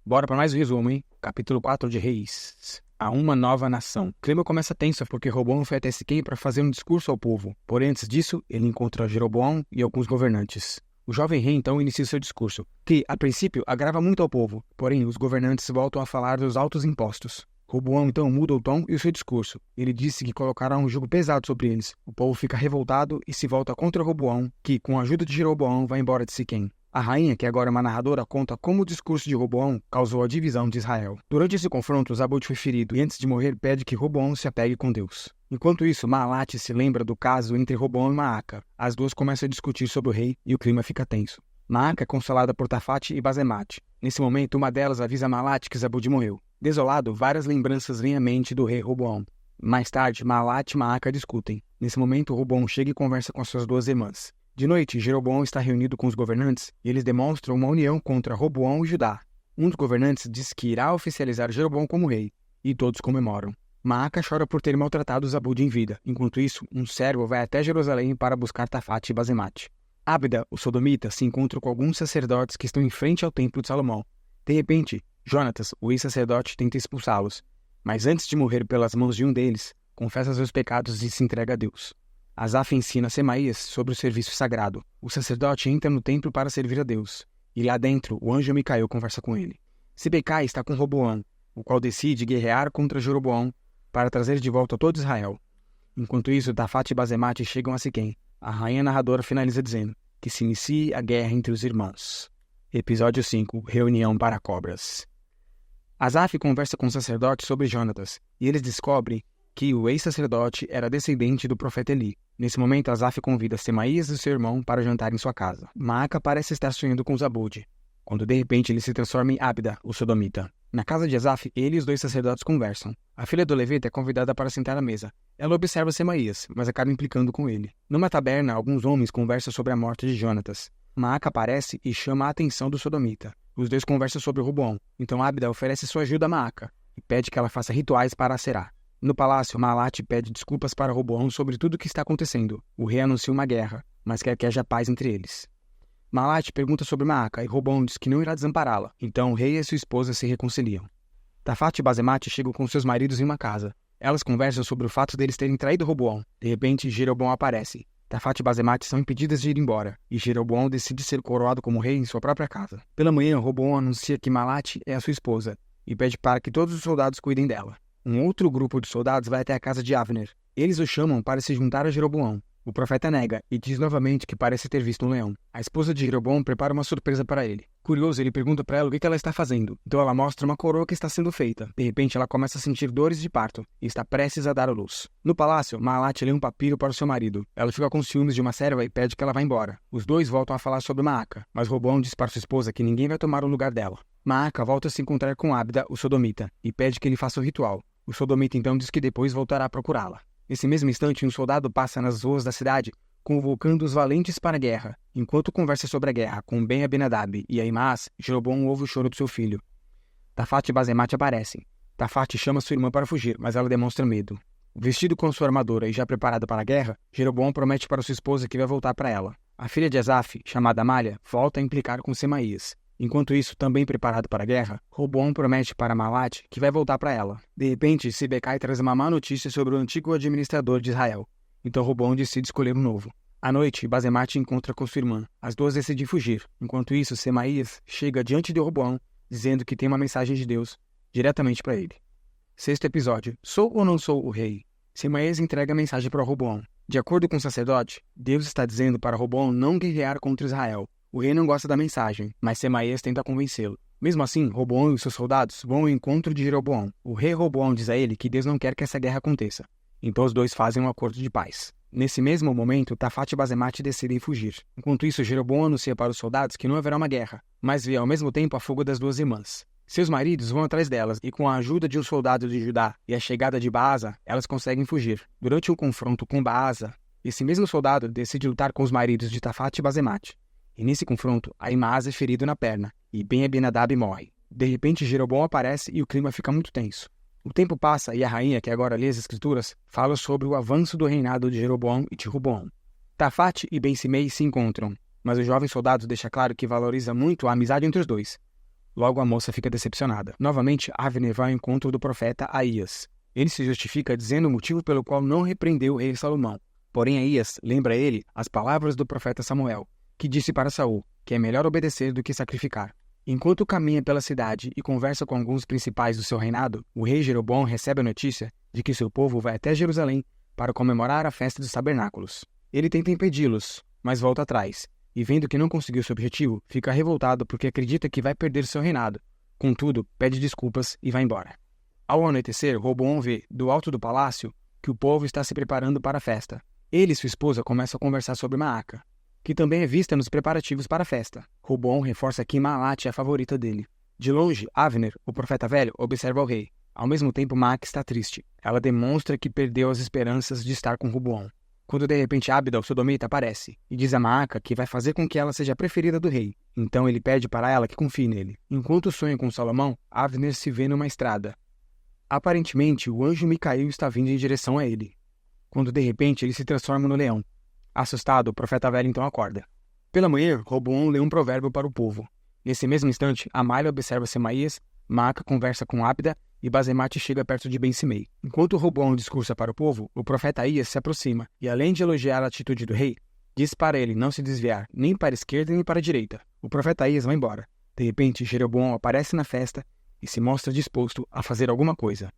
Bora para mais um resumo, hein? Capítulo 4 de Reis. A uma nova nação. O clima começa tenso porque Roboão foi até Siquém para fazer um discurso ao povo. Porém, antes disso, ele encontra Jeroboão e alguns governantes. O jovem rei então inicia seu discurso, que, a princípio, agrava muito ao povo. Porém, os governantes voltam a falar dos altos impostos. Roboão então muda o tom e o seu discurso. Ele disse que colocará um jugo pesado sobre eles. O povo fica revoltado e se volta contra Roboão, que, com a ajuda de Jeroboão, vai embora de Siquém. A rainha, que agora é uma narradora, conta como o discurso de Roboão causou a divisão de Israel. Durante esse confronto, Zabud foi ferido e, antes de morrer, pede que Roboão se apegue com Deus. Enquanto isso, Maalate se lembra do caso entre Roboão e Maaca. As duas começam a discutir sobre o rei e o clima fica tenso. Maaca é consolada por Tafate e Bazemate. Nesse momento, uma delas avisa Maalate que Zabud morreu. Desolado, várias lembranças vêm à mente do rei Roboão. Mais tarde, Maalate e Maaca discutem. Nesse momento, Roboão chega e conversa com suas duas irmãs. De noite, Jeroboão está reunido com os governantes e eles demonstram uma união contra Roboão e Judá. Um dos governantes diz que irá oficializar Jeroboão como rei, e todos comemoram. Maaca chora por ter maltratado Zabud em vida. Enquanto isso, um servo vai até Jerusalém para buscar Tafate e Bazemate. Ábida, o sodomita, se encontra com alguns sacerdotes que estão em frente ao templo de Salomão. De repente, Jonatas, o ex-sacerdote, tenta expulsá-los, mas antes de morrer pelas mãos de um deles, confessa seus pecados e se entrega a Deus. Asaf ensina Semaías sobre o serviço sagrado. O sacerdote entra no templo para servir a Deus, e lá dentro o anjo Micael conversa com ele. Sibecai está com Roboão, o qual decide guerrear contra Jeroboão para trazer de volta todo Israel. Enquanto isso, Tafate e Bazemate chegam a Siquém. A rainha narradora finaliza dizendo que se inicie a guerra entre os irmãos. Episódio 5. Reunião para cobras. Asaf conversa com o sacerdote sobre Jonatas, e eles descobrem que o ex-sacerdote era descendente do profeta Eli. Nesse momento, Asaf convida Semaías e seu irmão para jantar em sua casa. Maaca parece estar sonhando com Zabud, quando de repente ele se transforma em Ábida, o sodomita. Na casa de Asaf, ele e os dois sacerdotes conversam. A filha do levita é convidada para sentar à mesa. Ela observa Semaías, mas acaba implicando com ele. Numa taberna, alguns homens conversam sobre a morte de Jonatas. Maaca aparece e chama a atenção do sodomita. Os dois conversam sobre Roboão, então Ábida oferece sua ajuda a Maaca e pede que ela faça rituais para Aserá. No palácio, Maalate pede desculpas para Roboão sobre tudo o que está acontecendo. O rei anuncia uma guerra, mas quer que haja paz entre eles. Maalate pergunta sobre Maaca e Roboão diz que não irá desampará-la. Então o rei e sua esposa se reconciliam. Tafate e Bazemate chegam com seus maridos em uma casa. Elas conversam sobre o fato deles terem traído Roboão. De repente, Jeroboão aparece. Tafate e Bazemate são impedidas de ir embora, e Jeroboão decide ser coroado como rei em sua própria casa. Pela manhã, Roboão anuncia que Maalate é a sua esposa, e pede para que todos os soldados cuidem dela. Um outro grupo de soldados vai até a casa de Avner. Eles o chamam para se juntar a Jeroboão. O profeta nega e diz novamente que parece ter visto um leão. A esposa de Jeroboão prepara uma surpresa para ele. Curioso, ele pergunta para ela o que ela está fazendo. Então ela mostra uma coroa que está sendo feita. De repente, ela começa a sentir dores de parto e está prestes a dar à luz. No palácio, Maalate lê um papiro para o seu marido. Ela fica com ciúmes de uma serva e pede que ela vá embora. Os dois voltam a falar sobre Maaca, mas Roboão diz para sua esposa que ninguém vai tomar o lugar dela. Maaca volta a se encontrar com Ábida, o sodomita, e pede que ele faça o ritual. O sodomita então diz que depois voltará a procurá-la. Nesse mesmo instante, um soldado passa nas ruas da cidade, convocando os valentes para a guerra. Enquanto conversa sobre a guerra com Ben-Abinadab e Ahimaas, Jeroboão ouve o choro do seu filho. Tafate e Bazemate aparecem. Tafate chama sua irmã para fugir, mas ela demonstra medo. Vestido com sua armadura e já preparada para a guerra, Jeroboão promete para sua esposa que vai voltar para ela. A filha de Asaf, chamada Amália, volta a implicar com Semaías. Enquanto isso, também preparado para a guerra, Roboão promete para Maalate que vai voltar para ela. De repente, Sibecai traz uma má notícia sobre o antigo administrador de Israel. Então Roboão decide escolher um novo. À noite, Bazemate encontra com sua irmã. As duas decidem fugir. Enquanto isso, Semaías chega diante de Roboão, dizendo que tem uma mensagem de Deus diretamente para ele. Sexto episódio. Sou ou não sou o rei? Semaías entrega a mensagem para Roboão. De acordo com o sacerdote, Deus está dizendo para Roboão não guerrear contra Israel. O rei não gosta da mensagem, mas Semaías tenta convencê-lo. Mesmo assim, Roboão e seus soldados vão ao encontro de Jeroboão. O rei Roboão diz a ele que Deus não quer que essa guerra aconteça. Então os dois fazem um acordo de paz. Nesse mesmo momento, Tafate e Bazemate decidem fugir. Enquanto isso, Jeroboão anuncia para os soldados que não haverá uma guerra, mas vê ao mesmo tempo a fuga das duas irmãs. Seus maridos vão atrás delas e, com a ajuda de um soldado de Judá e a chegada de Baasa, elas conseguem fugir. Durante um confronto com Baasa, esse mesmo soldado decide lutar com os maridos de Tafate e Bazemate. E nesse confronto, Ahimaas é ferido na perna, e Ben-Abinadab morre. De repente, Jeroboão aparece e o clima fica muito tenso. O tempo passa e a rainha, que agora lê as escrituras, fala sobre o avanço do reinado de Jeroboão e de Roboão. Tafate e Ben-Simei se encontram, mas o jovem soldado deixa claro que valoriza muito a amizade entre os dois. Logo a moça fica decepcionada. Novamente, Avner vai ao encontro do profeta Aías. Ele se justifica dizendo o motivo pelo qual não repreendeu o rei Salomão. Porém, Aías lembra a ele as palavras do profeta Samuel, que disse para Saul que é melhor obedecer do que sacrificar. Enquanto caminha pela cidade e conversa com alguns principais do seu reinado, o rei Jeroboão recebe a notícia de que seu povo vai até Jerusalém para comemorar a festa dos tabernáculos. Ele tenta impedi-los, mas volta atrás, e vendo que não conseguiu seu objetivo, fica revoltado porque acredita que vai perder seu reinado. Contudo, pede desculpas e vai embora. Ao anoitecer, Roboão vê, do alto do palácio, que o povo está se preparando para a festa. Ele e sua esposa começam a conversar sobre Maaca, que também é vista nos preparativos para a festa. Roboão reforça que Maalat é a favorita dele. De longe, Avner, o profeta velho, observa o rei. Ao mesmo tempo, Maaca está triste. Ela demonstra que perdeu as esperanças de estar com Roboão. Quando de repente Abda, o sodomita, aparece e diz a Maaca que vai fazer com que ela seja a preferida do rei. Então ele pede para ela que confie nele. Enquanto sonha com Salomão, Avner se vê numa estrada. Aparentemente, o anjo Micael está vindo em direção a ele, quando de repente ele se transforma no leão. Assustado, o profeta velho então acorda. Pela manhã, Roboão lê um provérbio para o povo. Nesse mesmo instante, Amália observa Semaías, Maaca conversa com Abda e Bazemate chega perto de Ben-Simei. Enquanto Roboão discursa para o povo, o profeta Aías se aproxima e, além de elogiar a atitude do rei, diz para ele não se desviar nem para a esquerda nem para a direita. O profeta Aías vai embora. De repente, Jeroboão aparece na festa e se mostra disposto a fazer alguma coisa.